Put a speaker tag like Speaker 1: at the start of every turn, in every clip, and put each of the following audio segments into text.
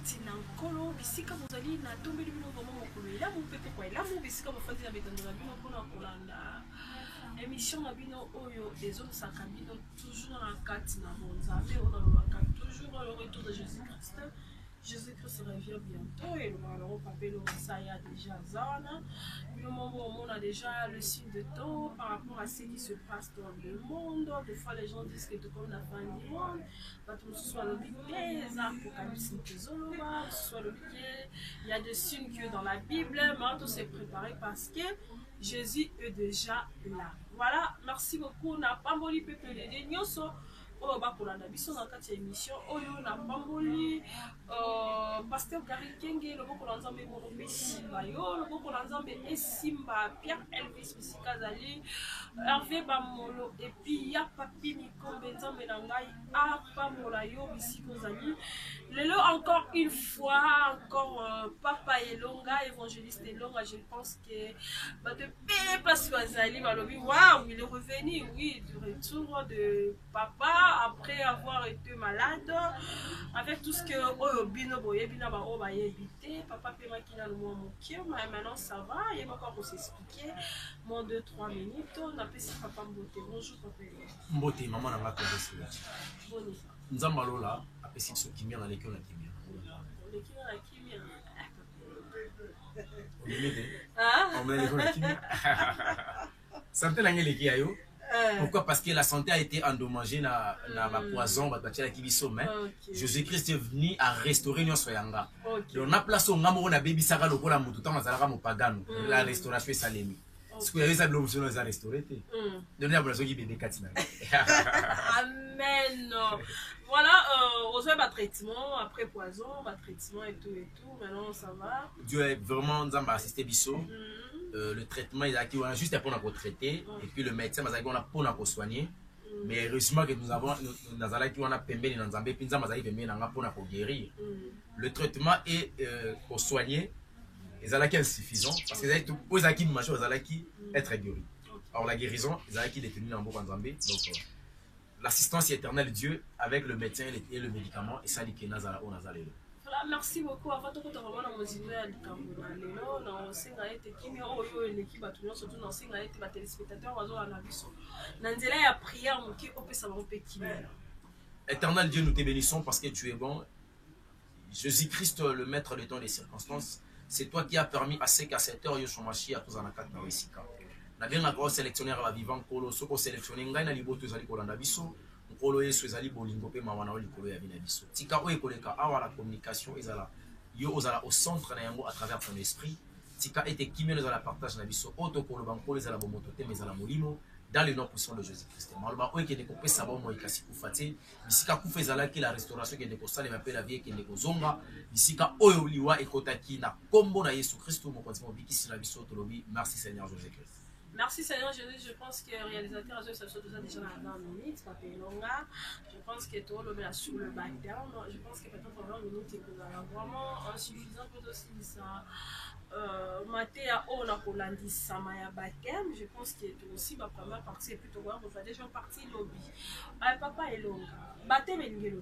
Speaker 1: kati na nkolo bisika bozali na tombeli bino vraiment mokolo elamu mpe kwa elamu bisika bofandi na betando na bino mpona kolanda émission na bino oyo ezomisaka bino toujours na kati na bonzambe oyo nalobaka toujours le retour de Jésus-Christ. Jésus-Christ revient bientôt et alors papelo ça y a déjà zana. Le moment où on a déjà le signe de temps par rapport à ce qui se passe dans le monde. Des fois les gens disent que tout comme la fin du monde, tout soit le biais, les apocalypses soit le biais. Il y a des signes que dans la Bible, mais tout s'est préparé parce que Jésus est déjà là. Voilà, merci beaucoup. On n'a pas moli peuple de Nyoso. Oh, bah pour la biso na kati ya émission oyo na pamboli pasteur Gary Kenge le boko lanzambe mo simba yo le boko lanzambe esimba Pierre Elvis Bisikazali Hervé Bamolo et puis ya papi Mikombe nzambe na ngai apa molayo Bisikozali lelo encore une fois encore papa Elonga évangéliste Elonga je pense que bah depuis parce que Azali balobi waouh il est revenu oui du retour de papa après avoir été malade avec tout ce que bino boye bina ba o ba éviter papa pema kina le mo mokie mais maintenant ça va il y a encore pour s'expliquer mon 2-3 minutes on appelle ça papa Mbote. Bonjour papa
Speaker 2: Mbote maman na ngaka besi
Speaker 1: boni
Speaker 2: nzamba lola apesi so kimia na lekio na kimia
Speaker 1: lekio na kimia
Speaker 2: on met lekio na kimia santé na ngeleki ayo. Pourquoi? Parce que la santé a été endommagée na ma poison, Jésus-Christ est venu à restaurer nos soyanga. On a placé un amour na baby saka lokola mutu tanga zalaka mo pagano. La restauration est salemi. Ce que y avait ça l'option de restaurer. Donner la relation qui bébé katina.
Speaker 1: Amen. Voilà, on fait un traitement après poison, un traitement et tout. Maintenant ça va.
Speaker 2: Dieu est vraiment nous a assisté biso. Le traitement il a qui on a juste pour nous traiter et puis le médecin m'a dit on a pour nous soigner mais heureusement que nous avons dans la qui on a pembeni dans Zambie puis nous avons pembeni dans pour nous guérir. Le traitement est pour soigner et ça là qui est suffisant parce que tout aux acquis majeur ça là qui être guéri. Alors la guérison ça là qui est détenue en Zambie donc l'assistance éternelle de Dieu avec le médecin et le médicament et ça dit que nazala on nazala.
Speaker 1: Merci beaucoup. Avant de vraiment dans mon Lelo, dans Singaete, qui est l'équipe à tout surtout dans Singaete, les téléspectateurs, oiseaux à la vision. Nandela y a prié à mon qui peut savoir petit.
Speaker 2: Éternel Dieu, nous te bénissons parce que tu es bon. Jésus-Christ, le maître des temps et des circonstances, c'est toi qui as permis à ces cassetteurs de Somachi à tous en akat Narisika. Nous avons un grand sélectionneur à vivant, Kolo, ce qu'on sélectionne, nous avons un liboto zali kolanda biso. Kolo yesu ezali bolingo pe mawana oli kolo ya bina biso tika oyo koleka awa la communication ezala yo ozala au centre na yango à travers ton esprit tika ete kimelo ezala partage na biso auto kolo bankolo ezala bomoto te mais ezala molimo dans le nom puissant de Jésus-Christ maloba oyo kende ko pesa ba mo ikasi kufati bisika kufa ezala ki la restauration kende ko sala m'appelle la vie kende ko zonga bisika oyo liwa ekotaki na kombo na Yesu Kristo mo konti mo bikisi na biso tolobi merci Seigneur Jésus-Christ. Merci
Speaker 1: Seigneur Jésus, je pense que le réalisateur a déjà dans 20 minutes, Papa Elonga. Je pense que tout le monde sur le background. Je pense que peut-être pendant 20 minutes, il y a vraiment insuffisant pour aussi ça. Maté à on a Polandi Samaya baptême. Je pense que aussi ma première partie est plutôt grave. On va déjà partir lobby. Papa Elonga, baptême et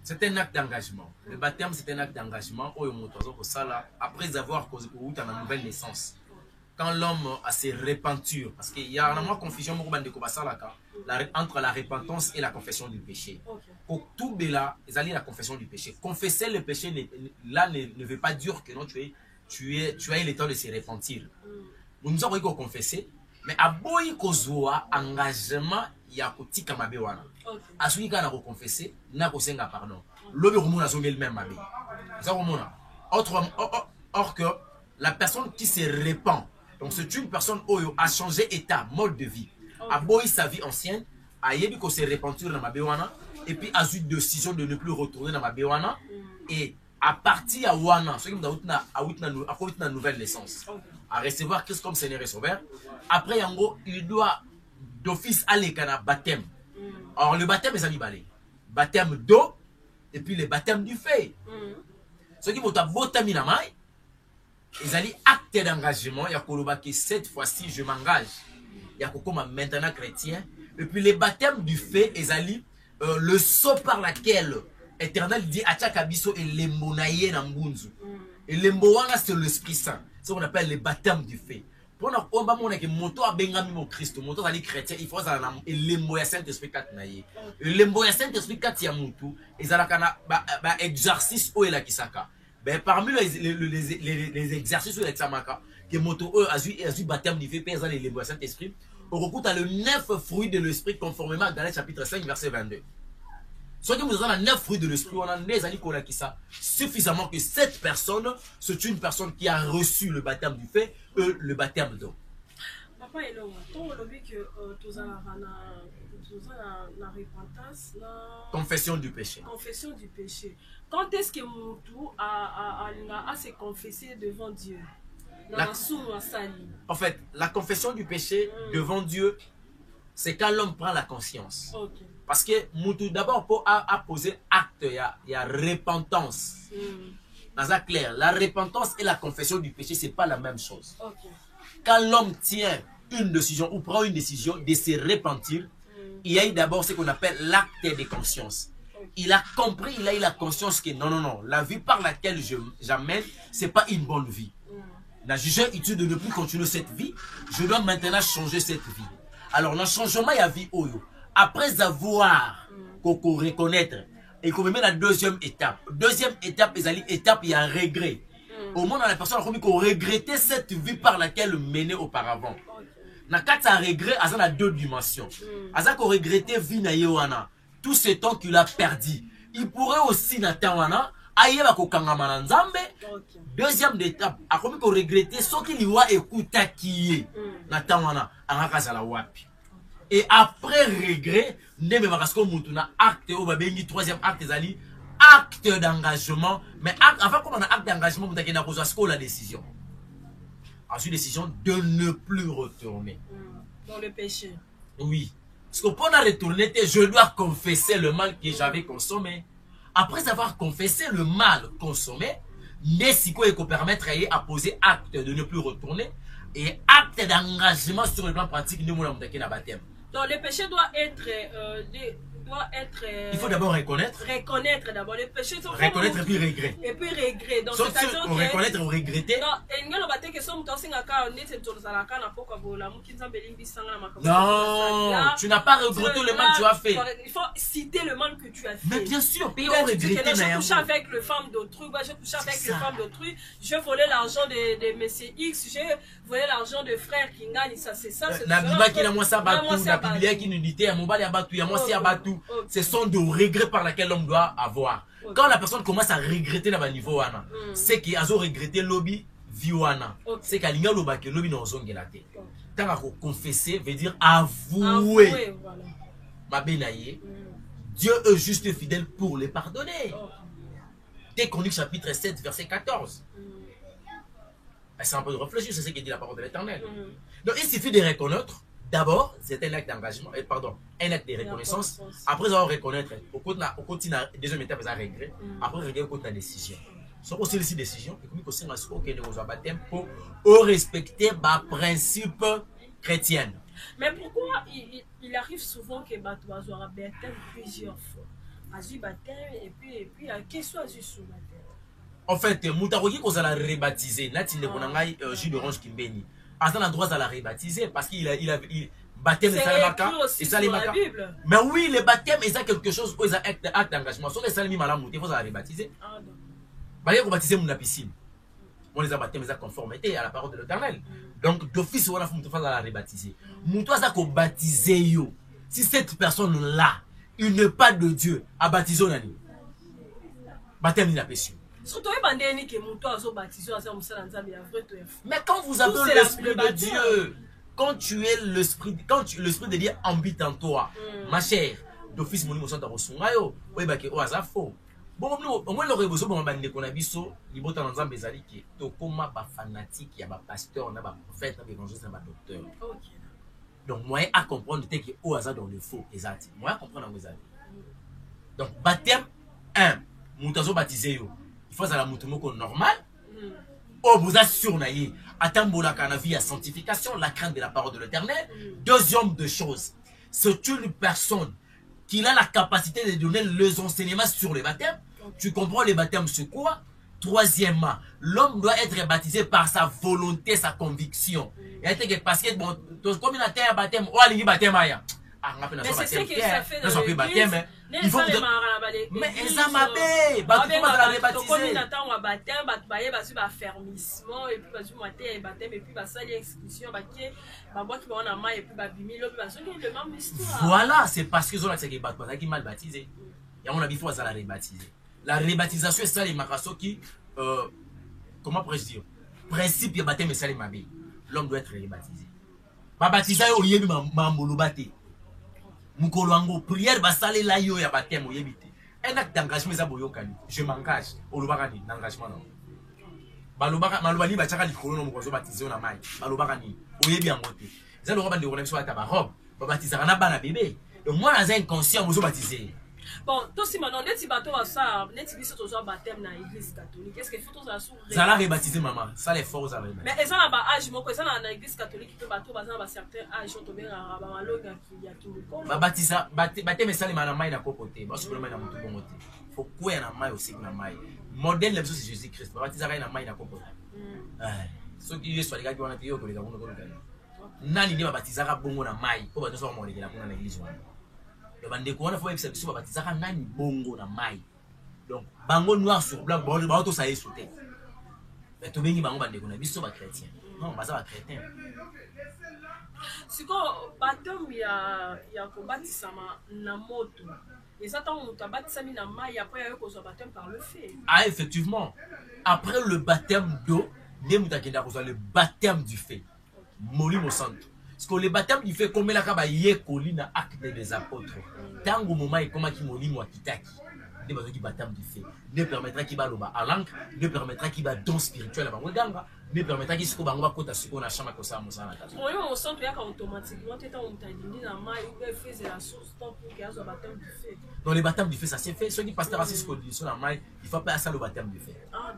Speaker 2: c'est un acte d'engagement. Le baptême, c'est un acte d'engagement. Après avoir causé pour une nouvelle naissance. Quand l'homme a ses repentures, parce qu'il y a une confusion entre la repentance et la confession du péché. Pour tout bela, la confession du péché. Confesser le péché là ne veut pas dire que non, tu as eu le temps de se repentir. Nous avons confessé, mais à boy kozoa engagement ya kotika mabe wana. Asui kana ko confesser, na ko senga pardon. Lobe rumuna zongel même mabe. Ça rumuna. Or que la personne qui se repent. Donc c'est une personne qui a changé état, mode de vie. A boy sa vie ancienne, a yebi ko se repentir dans ma béwana et puis a eu décision de ne plus retourner dans ma béwana et à partir à wana, ce qui a une nouvelle naissance, à recevoir Christ comme Seigneur et Sauveur. Après yango, il doit d'office aller à baptême. Alors le baptême est balé. Baptême d'eau et puis le baptême du feu. Ce qui vont botami na mai. Ils allaient acte d'engagement. Il y a que cette fois-ci, je m'engage. Il y a comme maintenant chrétien. Et puis les baptêmes du fait, ils allaient le saut par laquelle Éternel dit Atiaka biso et lembo na ye na ngunzu. Et lembo wana c'est l'Esprit Saint. C'est ce qu'on appelle le baptême du feu. Pour nous, on va montrer que moto a bengami mo Christ, moto ali chrétien, il faut ça et lembo ya Saint-Esprit kat na ye. Et lembo ya Saint-Esprit kat ya mutu, ezalaka na ba exercice o ela kisaka. Ben parmi les exercices o ela kisaka, que moto a eu baptême du feu, pèse les lembo ya Saint-Esprit. On recoute à le 9 fruits de l'Esprit conformément à Galates chapitre 5 verset 22. Soit que nous avons 9 fruits de l'Esprit, on a des amis qu'on a qui ça suffisamment que cette personne, c'est une personne qui a reçu le baptême du feu et le baptême d'eau.
Speaker 1: Papa, et là, on a vu que tu as la repentance,
Speaker 2: confession du péché.
Speaker 1: Confession du péché. Quand est-ce que Moutou a se confessé devant Dieu?
Speaker 2: En fait, la confession du péché devant Dieu, c'est quand l'homme prend la conscience.
Speaker 1: Okay.
Speaker 2: Parce que Moutou d'abord pour poser acte, il y a repentance. Dans ça clair, la repentance et la confession du péché, c'est pas la même chose.
Speaker 1: Okay.
Speaker 2: Quand l'homme tient une décision ou prend une décision de se repentir, il y a d'abord ce qu'on appelle l'acte de conscience. Il a compris, il a eu la conscience que non, la vie par laquelle j'amène, c'est pas une bonne vie. La jugé utile de ne plus continuer cette vie, je dois maintenant changer cette vie. Alors, le changement, il y a vie Oyo. Après avoir reconnaître, et qu'on met la deuxième étape. Deuxième étape, il y a un regret. Au moins, la personne a regretté cette vie par laquelle menait auparavant. Dans quatre regret, il y a deux dimensions. Il y a regretté vie na yewana. Tout ce temps qu'il a perdu. Il pourrait aussi n'attendre deuxième étape, a comme qu'on regrettait ce qu'il y a écouté qui est et après regret, acte troisième acte acte d'engagement, mais avant qu'on a acte d'engagement, vous avez la décision. Ensuite, décision de ne plus retourner
Speaker 1: dans le péché.
Speaker 2: Oui, parce que pour retourner, je dois confesser le mal que j'avais consommé. Après avoir confessé le mal consommé, Nessiko peut permettre à poser acte de ne plus retourner et acte d'engagement sur le plan pratique de mon baptême.
Speaker 1: Donc le péché doit être
Speaker 2: il faut d'abord reconnaître.
Speaker 1: Reconnaître d'abord le péché.
Speaker 2: Reconnaître et puis regret.
Speaker 1: Et puis regret. Donc
Speaker 2: c'est-à-dire que reconnaître ou regretter. Non, tu n'as pas regretté le mal que tu as fait.
Speaker 1: Il faut citer le mal que tu as fait.
Speaker 2: Mais bien sûr, puis on regrette.
Speaker 1: Je couche avec le femme d'autrui, je couche avec le femme d'autrui, je volais l'argent de monsieur X, je volais l'argent de frère qui gagne, ça c'est ça.
Speaker 2: La Bible qui n'a moi ça batou, la Bible qui nous dit à mon bal abatou, à moi c'est abatou. Ce sont des regrets par lesquels l'homme doit avoir. Quand la personne commence à regretter dans le niveau, c'est qu'il a regretté lobby viwana. C'est qu'il y a le lobby dans zone gelate. Quand on confesser veut dire avouer. Ma benaye, Dieu est juste et fidèle pour les pardonner. Chroniques chapitre 7 verset 14. C'est un peu de réfléchir, c'est ce que dit la parole de l'Éternel. Donc il suffit de reconnaître. D'abord, c'est un acte d'engagement, pardon, un acte de reconnaissance. Après avoir reconnaître, au continue la deuxième étape, c'est un regret. Après, regret, au continue la décision. Ce qu'on aussi décision, et comme aussi on a un baptême pour respecter les principes chrétiens.
Speaker 1: Mais pourquoi il arrive souvent que Batou a baptême plusieurs fois? Azu baptême et puis qu'est-ce que soit Azu sous baptême?
Speaker 2: En fait, Moutarogi qu'on a rebaptisé, Nati ne konangai jus d'orange Kimbeni. À un endroit, ça l'a rebaptisé parce qu'il a baptême de Salamaka et Salimaka. Mais oui, le baptême, il y a quelque chose, il y a un acte d'engagement. Sauf que Salimi Malamou, il faut la rebaptiser. Il faut baptiser mon piscine. On les a baptisés, ils ont conformité à la parole de l'Éternel. Donc, d'office, on a fait la rebaptiser. Moutoua, ça qu'on baptisé yo. Si cette personne-là, il n'est pas de Dieu, à baptiser, on a dit. Baptême, il a péché. Mais quand vous avez l'esprit de Dieu, quand tu es l'esprit de Dieu habite en toi, ma chère, d'office mon émotion t'arosungayo, oui bah que oh ça faux. Bon nous au moins le rebozo bon bande qu'on a biso, libota dans Nzambe ezali ki to koma ba fanatique, ya ba pasteur, na ba prophète, na ba évangéliste, na ba docteur. Donc moi à comprendre que oh ça dans le faux exact. Moi à comprendre vous avez. Donc baptême 1, mutazo baptisé yo. Il faut la moutoumoko normal. Oh, vous assure naïe. Atambola kanavi à sanctification, la crainte de la parole de l'Éternel. Deuxième de choses, c'est une personne qu'il a la capacité de donner les enseignements sur le baptême. Tu comprends le baptême, c'est quoi? Troisièmement, l'homme doit être baptisé par sa volonté, sa conviction. Et parce que, bon, comme il a été un baptême, oh, il y a un baptême.
Speaker 1: Mais c'est ce que ça fait dans
Speaker 2: l'église.
Speaker 1: Il faut
Speaker 2: que... Mais ça m'a fait. Voilà, c'est parce qu'ils ont été mal baptisés. Et on a dit qu'il faut la rebaptiser. La rebaptisation, c'est ça les marassons qui, comment pourrais-je dire, principe de baptême, c'est ça les mabé. L'homme doit être rebaptisé. Pas baptisé, au lieu de m'ambolo bapté. Mukoloango, prière, basale la yo ya baptême, au yébité. Un acte d'engagement, ça boyo kani. Je m'engage. Au lobakani, d'engagement non. Malobani, bachaka likolo no mukozo baptisé na mai. Malobakani, au yébi en moté. Ça le robe de robe soit ta robe. Baptisé na bana bébé. Et moi, dans un inconscient, vous baptisé.
Speaker 1: Bon, toi si maintenant, net si bateau à ça, net si biso toujours baptême dans l'église catholique. Qu'est-ce qu'il faut tous à sous?
Speaker 2: Ça l'a rebaptisé maman, ça les forces à rebaptiser.
Speaker 1: Mais ça n'a pas âge, moi ça dans l'église catholique qui bateau basé dans certain âge, on tombe à rabamaloga qui y a tout le corps.
Speaker 2: Ba baptisa, baptême ça les manamai na kokoté, ba sur le mai na mutu bongoté. Faut quoi na mai aussi na mai. Modèle le c'est Jésus-Christ. Ba baptisa na mai na kokoté. Ceux qui sont les gars qui ont été yo ko les gars on ko nani ni ba baptisa ka bongo na mai, ko ba to so mo les gars na l'église wana. Le bande ko wana faut que biso ba baptisa ka nani bongo na mai. Donc bango noir sur blanc ba to ça y sauter. Mais to bengi bango bande ko na biso ba chrétien. Non, ba ça ba chrétien.
Speaker 1: Si ko baptême ya ko batisama na moto. Et ça tant on baptisé na mai après il y a baptême par le feu.
Speaker 2: Ah effectivement. Après le baptême d'eau, le baptême du feu. Molimo santo. Parce que le baptême du feu comme la kaba yekoli na acte des apôtres. Tango moment et comment qui molimo akitaki. Ne pas qui baptême du feu. Ne permettra qu'il va loba à l'encre, ne permettra qu'il va don spirituel à banganga, ne permettra qu'il se bango kota siko na chama ko sa mosana ta.
Speaker 1: Molimo santo ya automatiquement teta on tandini na mai ou bien faisait la source tant pour qu'il y ait un baptême du feu.
Speaker 2: Dans le baptême du feu ça s'est fait, ceux qui pasteur assist condition na mai, il faut pas ça le baptême du feu.
Speaker 1: Ah.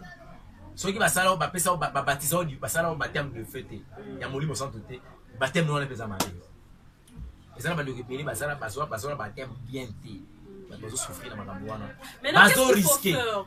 Speaker 2: Ceux qui basala au baptême ça baptisé au basala au baptême de feu té. Ya molimo santo té. Baptême non on appelle ça mariage. Et ça va de repérer basala baptême bien té.
Speaker 1: Maintenant,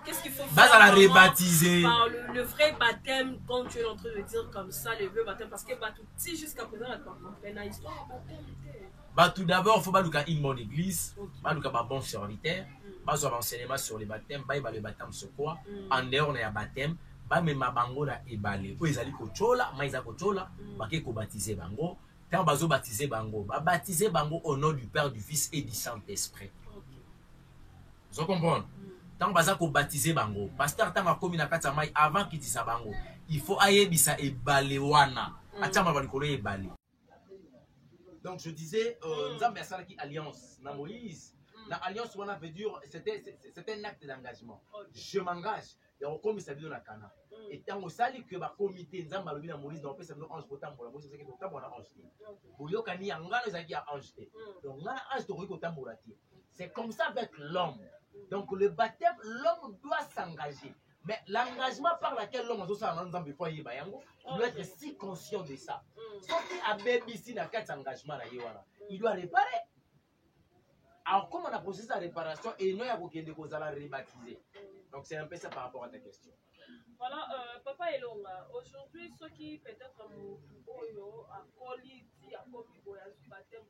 Speaker 1: qu'est-ce qu'il faut faire?
Speaker 2: À la rebaptiser.
Speaker 1: Le vrai baptême, quand tu es en train de dire comme ça, le vrai baptême, parce que si jusqu'à présent, on comprend une histoire baptême.
Speaker 2: Tout d'abord, il faut pas une bonne église, pas un bon serviteur, pas un enseignement sur le baptême, pas le baptême sur quoi. En dehors, on a un baptême, pas même ma bango na ebalé. Ils allaient kochola, mais ils allaient kochola, pas que baptiser bango. Quand bazo baptiser bango, baptiser bango au nom du Père, du Fils et du Saint-Esprit. Vous comprenez? Tant que vous baptisez bango, pasteur tant que commis na kati mai avant qu'il dise bango, il faut ayebisa e balewana. Achama balikolo e balé. Donc je disais nzambe asala ki alliance na Moïse. La alliance wana veut dire c'était un acte d'engagement. Je m'engage et on comme ça dit dans la cana. Et tant que sali que ba comité nzambe alobi na Moïse donc ça nous ange kotambola Moïse c'est que kotambola ange. Boyoka ni ngana ezaki ya ange. Donc ngana ange to kotambola ti. C'est comme ça avec l'homme. Donc le baptême, l'homme doit s'engager. Mais l'engagement par lequel l'homme doit être si conscient de ça. Il doit réparer. Alors comment on a procédé sa réparation et nous avons rebaptiser. Donc c'est un peu ça par rapport à ta question.
Speaker 1: Voilà, Papa Elonga, aujourd'hui, ceux qui peut-être à Coliti, à baptême,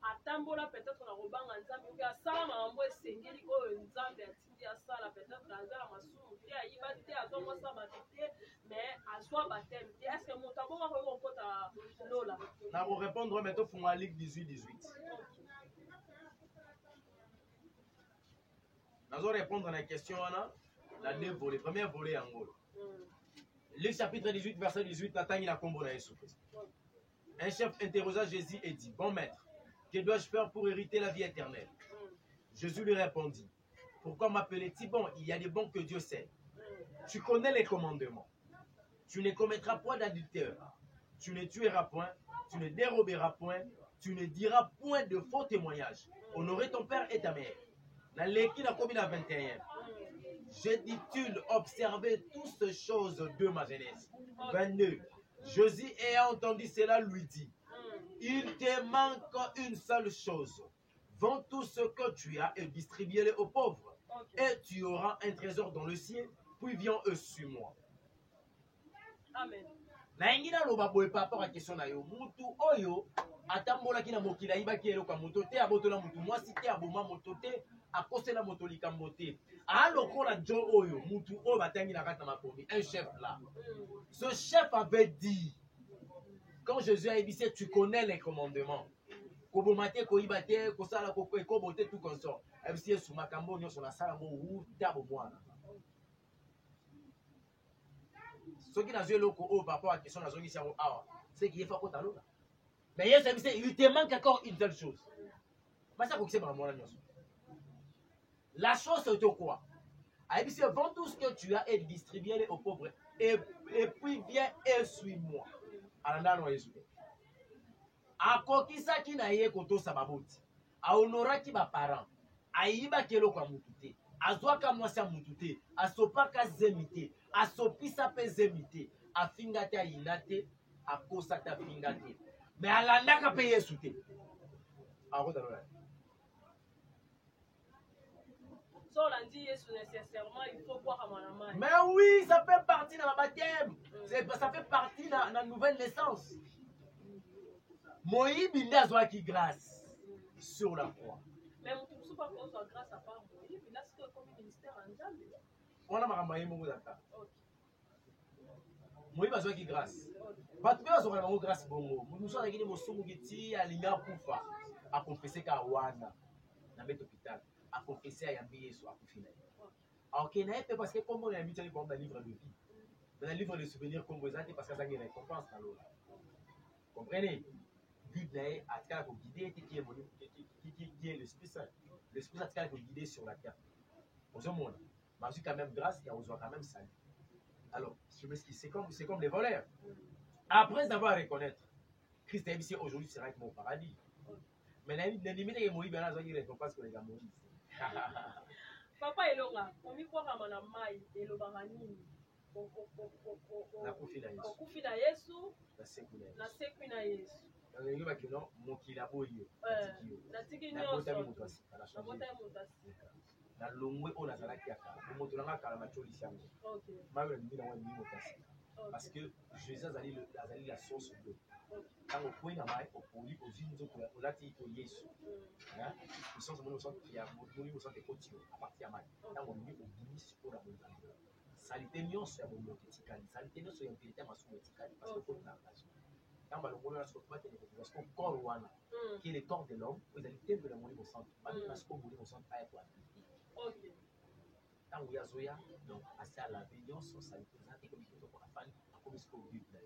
Speaker 1: à Tambola, peut-être on a robang ensemble, ou à Salam, à Ambo, Sengeli, ou Nzambe, à Sala, peut-être à Zala, Massou, à Ibate, à Zomo Sabaté, mais à soi baptême. Est-ce que mon tabou va remonter à Lola?
Speaker 2: Nous allons répondre maintenant pour la Ligue 18-18. Nous allons répondre à la question, la deux volets, premier volet en gros. Luc chapitre 18, verset 18, Nathan il a combo na Jésus. Un chef interrogea Jésus et dit, bon maître, que dois-je faire pour hériter la vie éternelle? Jésus lui répondit, pourquoi m'appelais-tu bon? Il y a des bons que Dieu sait. Tu connais les commandements. Tu ne commettras point d'adultère. Tu ne tueras point. Tu ne déroberas point. Tu ne diras point de faux témoignages. Honorer ton père et ta mère. Dans l'équipe de la 21. J'ai dit-il observer toutes ces choses de ma jeunesse. 22. Jésus ayant entendu cela lui dit, il te manque une seule chose. vends tout ce que tu as et distribue-le aux pauvres.
Speaker 1: Ok.
Speaker 2: Et tu auras un trésor dans le ciel. Puis viens suis-moi.
Speaker 1: Amen.
Speaker 2: Naingi na loba boye par rapport à question na yo. Mutu oyo atambola ki na mokila ibaki eloko moto te abotola mutu mwasi te aboma moto te akosela moto likambo te. Alokola jo oyo mutu oyo batangi na kata makomi un chef là. Ce chef avait dit quand Jésus a dit tu connais les commandements. Kobomate koibate kosala kobote tout comme ça. Ebisi Yesu makambo nyonso na sala mo uta bo mwana. Ce qui n'a joué le coup par rapport à la question de la zone ici, c'est qu'il est fort contre l'autre. Mais il te manque encore une seule chose. La chose, c'est quoi? Vends tout ce que tu as et distribue-le aux pauvres. Et puis viens et suis-moi. Akokisa ki na ye koto sababoti. Aonoraki ba parents. Aiba kelo kwa mutute. Azwaka mwasi ya mutute. Asopaka zemite. Asopisa pe zemite. Afinga te ayinate. Akosa te afinga te. Mais alandaka pe Yesu te. Akota lola.
Speaker 1: So on dit Yesu nécessairement il faut boire à mon
Speaker 2: Mais oui, ça fait partie de ma baptême. Ça fait partie de la nouvelle naissance. Moïse il a qui grâce sur la croix.
Speaker 1: Mais on ne peut pas faire grâce à part Moïse. Il a ce comme ministère en Jambe.
Speaker 2: On a maramaye mon data. Moïse a qui grâce. Pas tout le monde a grâce bongo. Nous sommes avec les mosumu qui tient à l'igna kufa à confesser qu'à wana dans cet hôpital à confesser à Yambi Yesu à confiner. Alors qu'il n'est pas parce que comme on a mis dans le livre de vie, dans le livre de souvenirs comme vous avez parce que ça a une récompense dans l'eau. Comprenez? But d'ailleurs à ce qu'on guider qui est l'Esprit Saint. L'Esprit Saint qui guider sur la terre. Aux hommes, mais aussi quand même grâce et on voit quand même salut. Alors, c'est comme les voleurs. Après avoir reconnaître, Christ a dit aujourd'hui sera avec mon paradis. Mais les limites que Moïse a dit récompense que les gars Moïse.
Speaker 1: Papa elonga, omi kwa kama na mai elobanga nini?
Speaker 2: Na kufi na Yesu.
Speaker 1: Okufi na Yesu.
Speaker 2: Na seku
Speaker 1: na Yesu.
Speaker 2: Ngi bakino mokila boyo.
Speaker 1: Na tiki
Speaker 2: Na
Speaker 1: nyonso.
Speaker 2: bota mutasi.
Speaker 1: Na bota mutasi.
Speaker 2: Na longwe ona zalaki aka. Moto nanga kala macholi siango.
Speaker 1: OK.
Speaker 2: Mawe ndina wa ndimo mutasi. Parce que Jésus azali la source de. Quand on point na mai opoli ozinzo ko lati ko Yesu. Hein? Nous sommes au centre qui a mouru au centre continu à partir de mai. Quand on dit obéis pour la bonne. Salité nyonso ya bomo tikali. Salité nyonso ya mpilita masumo tikali parce que pour na engagement. Quand on a parce que corps wana qui est le corps de l'homme, vous allez temple de mourir au centre. Pas parce qu'on mourir au centre à quoi.
Speaker 1: OK.
Speaker 2: Quand vous y azoya donc assez à la violence salité ça comme il faut pour la famille comme ce qu'on dit là.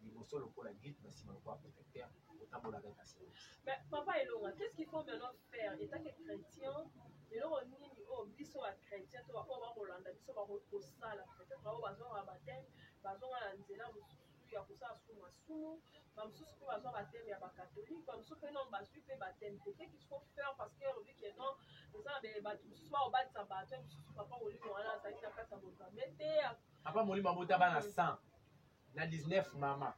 Speaker 2: Il faut solo pour la guide mais si on va perfecter autant pour la grâce.
Speaker 1: Mais papa Elonga, qu'est-ce qu'il faut maintenant faire étant que chrétien? Elonga nini o biso wa chrétien to ba Rolanda biso ba ko sala peut-être ba bazo ba baptême bazo na nzela ya kosala sumu masumu bamosusu mpe bazwa bateme ya bakatholike bamosusu mpe non bazwi mpe bateme te qu'est-ce qu'il faut faire parce que olobi ke non eza na bato mosusu baobatisa bato mosusu papa molimo wana azalaki na kati ya bozame te
Speaker 2: papa molimo abota bana 100 na 19 mama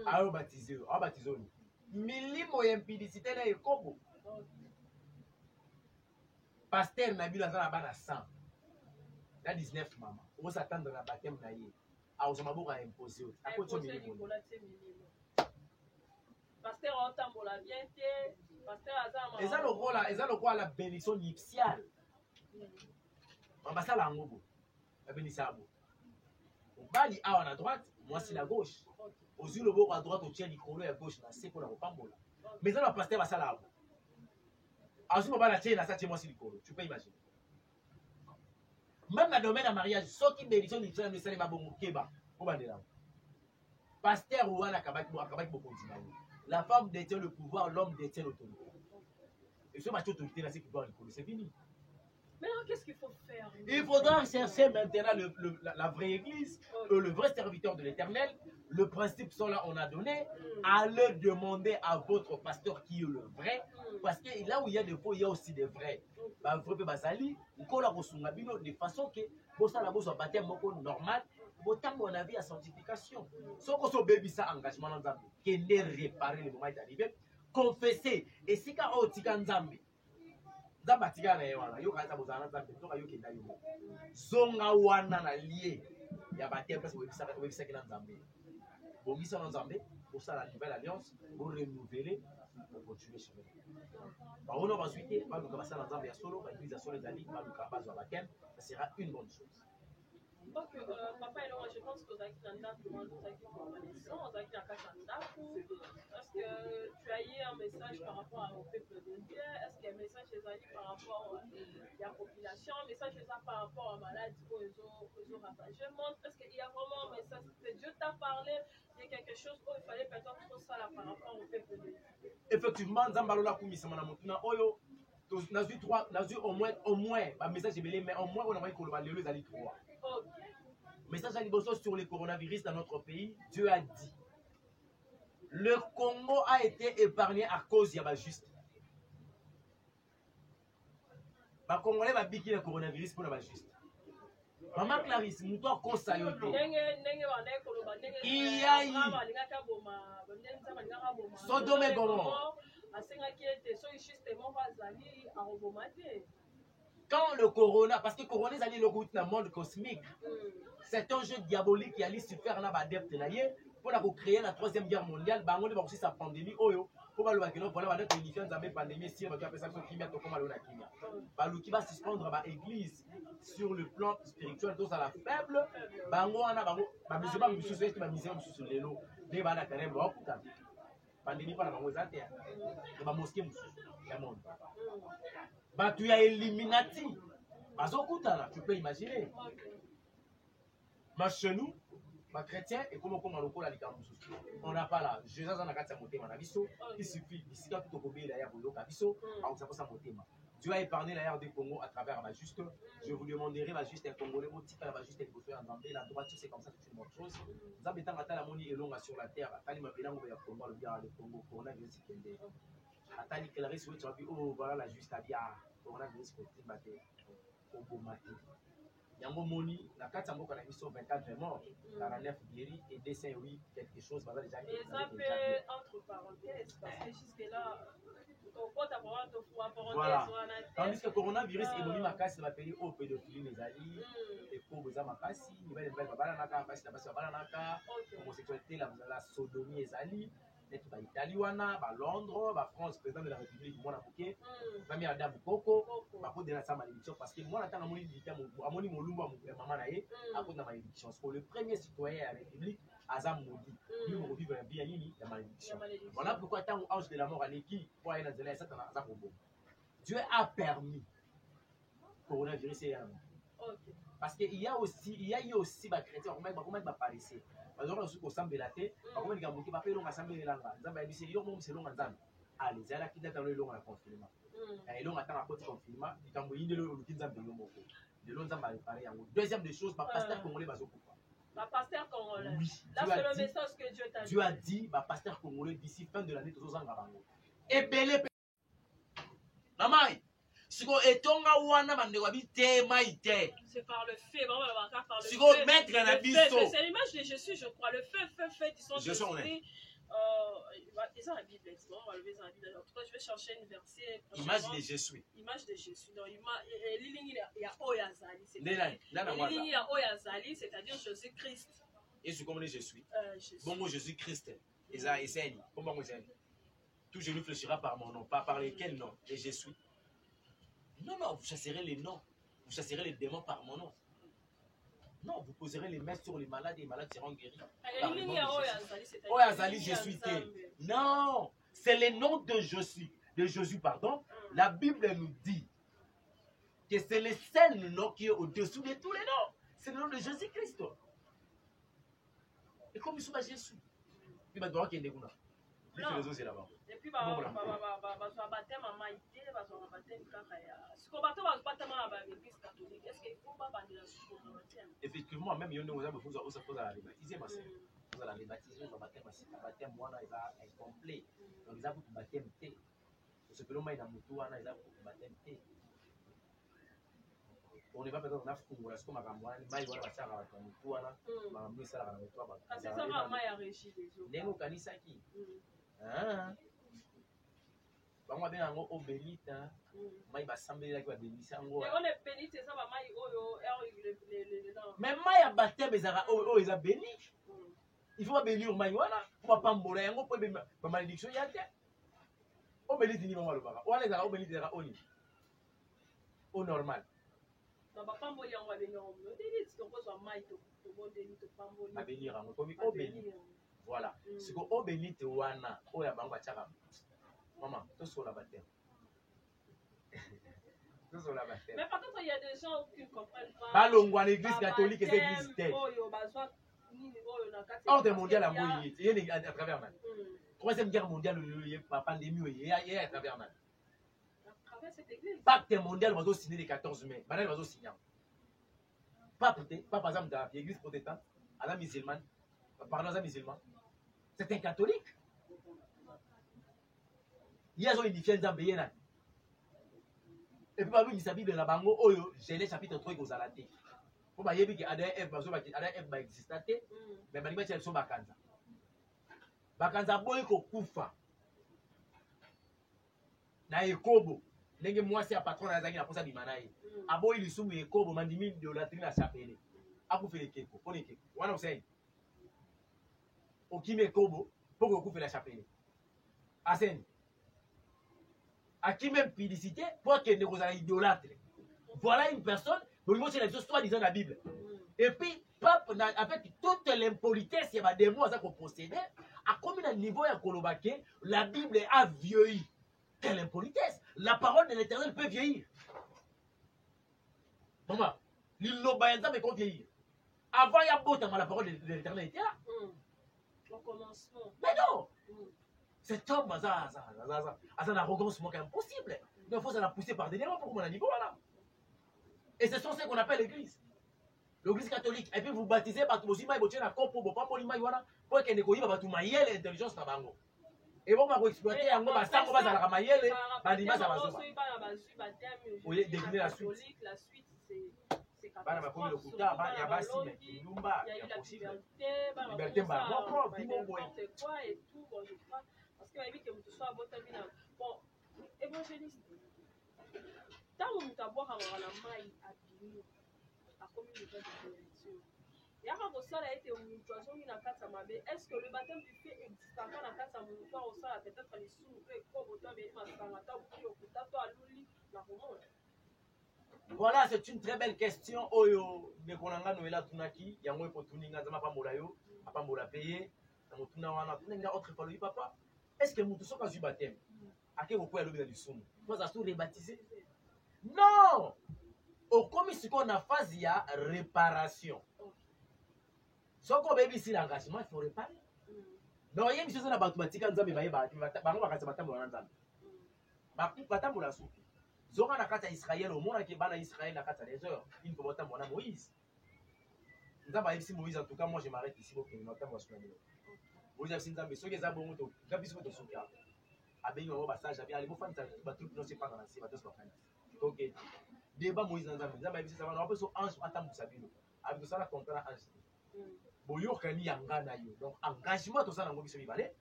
Speaker 2: aobatize oni milimo ya impudicité na ekobo paster na bino aza na bana 100 na 19 mama okosatandre na bateme na ye aozo maboko ya imposé akotso milimo
Speaker 1: paster otambola bien te paster aza
Speaker 2: eza lokola la bénédiction nuptiale basala yango bo babénisa yango mobali awa na droite mwasi na gauche ozwi loboko ya droite otia likolo ya gauche na se mpona kopambola mais eza na paster basala yango azwi mobali atie na sa tie mwasi likolo tu peux imaginer. Même dans le domaine de mariage, ceux qui bénéficient du travail de salut babongo keba, pasteur ou la femme détient le pouvoir, l'homme détient l'autorité. Et ce match autorité là, c'est pouvoir c'est fini.
Speaker 1: Maintenant, qu'est-ce qu'il faut faire?
Speaker 2: Il faudra chercher maintenant la vraie église, le vrai serviteur de l'Éternel. Le principe sont là, on a donné. Allez demander à votre pasteur qui est le vrai. Parce que là où il y a des faux, il y a aussi des vrais. De façon que vous baptême normal, autant mon avis à sanctification. Si vous avez ça engagement dans qui est réparé le moment d'arriver, confesser esika o tika nzambe nzambe atika na ye wana yo kaza bozana nzambe toka yo kenda yo zonga wana na lie ya baptême parce que webisaki na nzambe bongisa na nzambe osala nouvelle alliance pour renouveler pour continuer chemin baona bazwi te baluka basala nzambe ya solo baeglise ya solo ezali baluka bazwa baptême ça sera une bonne chose.
Speaker 1: Donc, papa et moi, je pense que Zaki Nanda, pour Zaki Formalisation, Zaki Akachanda, est-ce que tu as eu un message par rapport au peuple de Dieu? Est-ce qu'il y a un message chez Zaki par rapport à la population? Un message chez Zaki par rapport à la maladie aux ravagés? Est-ce qu'il y a vraiment un message que Dieu t'a parlé? Il y a quelque chose où il fallait peut-être trop ça là par rapport au peuple de Dieu?
Speaker 2: Effectivement, Zambalola Kumisama Mutuna Oyo, n'a eu au moins, un message mais au moins on a envoyé que les alliés trois. Message à Liboso sur le coronavirus dans notre pays, Dieu a dit. Le Congo a été épargné à cause de la juste. Les Congolais vont piquer le coronavirus pour la juste. Maman Clarisse, nous devons conseiller. Il y a eu Sodome et Gomorrhe. Quand le corona, parce que le corona est le route dans le monde cosmique, c'est un jeu diabolique qui allait se faire dans l'adepte pour créer la troisième guerre mondiale. On va aussi sa pandémie. Pour que la pandémie, si on va faire ça, qui va suspendre l'église sur le plan spirituel, tous à la faible. Pandémie pas la mosquée, la mosquée du monde. Tu as Illuminati. Tu peux imaginer. Mais chez nous, les chrétiens, et comme on n'a pas là. Jésus en a quatre motés. Il suffit d'ici quand tout obéit d'ailleurs au Locabiso, Dieu a épargné l'air du Congo à travers la juste. Je vous demanderai la juste un Congolais, la juste un Zambé, la droite, c'est comme ça, c'est une bonne chose. Zambé tant la moni est longue sur la terre. Atali ma bilan au Congo, le bien le Congo, coronavirus qui est Atali que la risque tu as vu, oh voilà la juste à bien, coronavirus qui est battu au beau matin. Yango moni, la 4 sambo qu'on a mis sur 24 morts, 49 guéris et 208 quelque chose, voilà déjà.
Speaker 1: Et ça fait entre parenthèses, parce que jusque-là,
Speaker 2: voilà. Tandis que le coronavirus est venu à casse, va payer au pédophilie, les alliés, et pour vous avoir casse, il va y avoir homosexualité, la sodomie, les alliés. Italie, Londres, France, président de la République, moi, Bouquet, Mamie Adam Coco, de la malédiction, parce que moi, j'attends à malédiction. Le premier citoyen à la République, Azam Maudit, lui, on vit bien la malédiction. Voilà pourquoi tant ange de la mort à l'équipe, pour aller dans les Dieu a permis coronavirus et parce qu'il y a aussi, il y a eu aussi des chrétiens, comment ils apparaissent. Par exemple, si on la tête, comment ils vont pas payer l'ensemble de la langue. C'est long, c'est long, allez, c'est là qui est dans le long à confinement. Et long attend à côté confinement, il quand il est le qui nous de l'on va réparer. Deuxième des choses, pasteur congolais va se couper.
Speaker 1: Pasteur congolais.
Speaker 2: Oui.
Speaker 1: Là, c'est le message que Dieu t'a dit.
Speaker 2: Dieu a dit, pasteur congolais d'ici fin de l'année, tous en Gabango. Et belé. Namai. Siko etonga wana bande wabite maite.
Speaker 1: C'est par le fait, vraiment par le fait.
Speaker 2: Siko mettre la biso.
Speaker 1: C'est l'image de Jésus, je crois. Le fait, ils sont esprit. Ils ont la Bible, on va lever la Bible. En tout cas, je vais chercher une verset.
Speaker 2: Image de Jésus.
Speaker 1: Image de Jésus. Donc, il y a Oyazali. Il y a Oyazali, c'est-à-dire Jésus-Christ.
Speaker 2: Et c'est comme Jésus. Bon, Jésus-Christ. Et tout genou fléchira par mon nom, pas par lesquels noms. Et je suis. Non, vous chasserez les noms. Vous chasserez les démons par mon nom. Non, vous poserez les mains sur les malades et les malades seront guéris. Oyazali, je suis. Non, c'est le nom de Jésus, pardon. La Bible nous dit que c'est le seul nom qui est au-dessous de tous les noms. C'est le nom de Jésus-Christ. Et comme il soit Jésus, il va devoir qu'il y ait des goûts.
Speaker 1: Et puis, baptême à Maïté, baptême si on baptême à l'église catholique, est-ce qu'il faut pas baptêmer le baptême?
Speaker 2: Effectivement, même il y a des gens qui se posent à la rebaptiser. Vous allez baptiser, le baptême, moi, il va être complet. Donc, ils ont beaucoup de baptême. Ce que l'on a dans le moutou, ils ont beaucoup de baptême. On ne va pas dans la foule, parce qu'on a un moyen, mais il va y avoir un moutou, on va amener ça dans le moutou.
Speaker 1: Parce que ça va à Maya Régie, les autres.
Speaker 2: Négo Kanisaki. bango abenga yango eau bénite mai basambelelaki babebisi yango mais mai ya bateme ezalaka oyo eza béni. Il faut bénir mai wana po bapambola yango po bamalédiction ya te. Eau bénite nini bango alobaka wana ezalaka eau bénite ezalaka oni eau normal babénir yango komi eau bénite. Voilà. C'est que eau bénite wana oyo ya bango batiaka maman tosola bateme.
Speaker 1: Mais par contre, il y a des gens qui ne comprennent pas.
Speaker 2: Balongwa l'église catholique et l'église telle. Ordre mondial à moi, il y a à travers mal. Troisième guerre mondiale, la pandémie, il y a à travers mal. Pacte mondial va signer le 14 mai. Banal va signer. Pas par exemple dans l'église protestante, à la musulmane, pardon, à la musulmane. C'est un catholique. Il y a une unifié dans Bénin. Et puis, il s'habille dans la bango, oyo, j'ai les chapitres 3 aux alatés. Pour ma yébi qui a des F, va exister, mais ma limite, elles sont bakanza. Bakanza boy ko kufa. Na ekobo. Nenge moi, c'est un patron à la zagi, la posa di manaï. Abo, il soumou ekobo, mandimi de la trine à chapelle. Akou fait les keko, on est keko. Wana osei. Okime ekobo, pour que kufe la chapelle. Asen. À qui même publicité pour qu'elle ne soit idolâtre. Voilà une personne, c'est la chose disant la Bible. Et puis, pape, avec toute l'impolitesse, il y a des mots à procéder, à combien de niveau à Kolobake, la Bible a vieilli. Quelle impolitesse! La parole de l'Éternel peut vieillir. Maman, l'Illobaïenta mais qu'on vieillir. Avant, il y a beau temps, la parole de l'Éternel était là.
Speaker 1: Au commencement.
Speaker 2: Mais non! Cet homme, ça a une arrogance impossible. Il faut la pousser par derrière pour qu'on a niveau là. Et ce sont ceux qu'on appelle l'église. L'église catholique. Et puis vous baptisez par tout le monde, vous la coupe pour pas pour l'image pour qu'elle ne connaisse pas tout maïel l'intelligence na bango. Et bon, on va exploiter en gros ça, on va dans la maïel, bah l'image ça va se faire. Oui, décliner la suite.
Speaker 1: La suite c'est
Speaker 2: bana bakomi lokuta ya basi ya kilumba ya possible liberté ba propre vimo boy
Speaker 1: quoi et tout bon je crois parce que évite que tu sois botami na bon évangéliste tant on t'a boire à la maille à bini à combien de temps de connexion ya quand ça a été une situation qui n'a pas ça mabe est-ce que le baptême du feu existe encore dans casa mon toi au ça peut-être les sous que comme autant mais ma sangata ou qui okuta to aluli na remonte.
Speaker 2: Voilà, c'est une très belle question. Oyo, Nekonanga Noela Tunaki, Yango Potuninga Zama Pamolayo, Apambola payé, Namotuna Wana, Tunanga autre fois le papa. Est-ce que Moutou Soka su baptême? À quel point elle a du soum? Toi, ça se rebaptisé? Non! Au commis, ce qu'on a fait, il y a réparation. Ce qu'on a ici, l'engagement, il faut réparer. Non, il y a une chose dans la mathématique, on a dit, Zora na kata Israël au monde qui bana Israël na kata des heures il faut botter mon Moïse. Nzamba ici Moïse en tout cas moi je m'arrête ici pour que nous attendons sur le Moïse a sinza mais ce que ça bon to gabi so to soka abenyo mo passage abi ali bo fanta ba truc non c'est pas dans la c'est pas tout ça OK débat Moïse nzamba ici ça va on peut so ange atambu sabino avec ça la contrat ange boyo kani yanga na yo donc engagement to ça na ngobi so bibale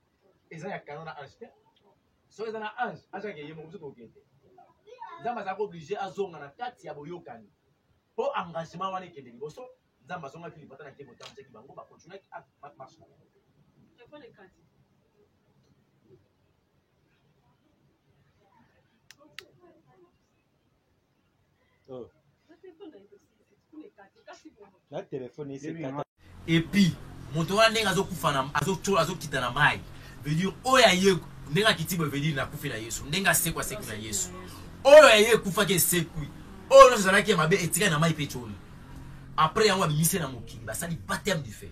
Speaker 2: eza ya kanona ange so eza na ange ke yemo biso to kente Nzamba zako obligé à zonga na kati ya boyokani. Po engagement wana ekende liboso, nzamba zonga ki libata na ke botam ki bango ba continuer à marche.
Speaker 1: Téléphone est kati.
Speaker 3: Oh.
Speaker 1: La
Speaker 3: téléphone est kati.
Speaker 2: Et puis, moto wana ndenga azokufa na azokita na mai. Veut dire oya ye ndenga kitibo veut dire na kufa na Yesu. Ndenga sekwa sekwa na Yesu. Oyo eye kufa ke sekui oyo no zalaki mabe etika na mai petrol après yango bimise na mokili basali baptême du feu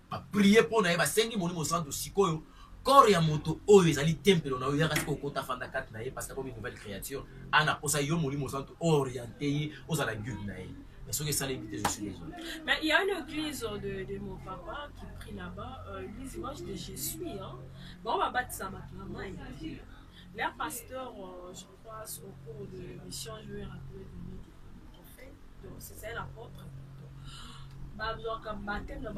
Speaker 2: ba prier pour na ye basengi molimo santo sikoyo corps ya moto oyo ezali temple na oyo ya kasi ko kota fanda kat na ye parce que comme une nouvelle créature ana posa yo molimo santo orienté aux la gueule na ye mais ce que ça l'éviter je suis désolé.
Speaker 1: Mais il y a une église de mon papa qui prie là-bas l'église image de Jésus hein bon on va battre ça maintenant. Leur pasteur, je crois, au cours de mission, je vais rappeler le nom du prophète. Donc, c'est l'apôtre. Donc, baptême de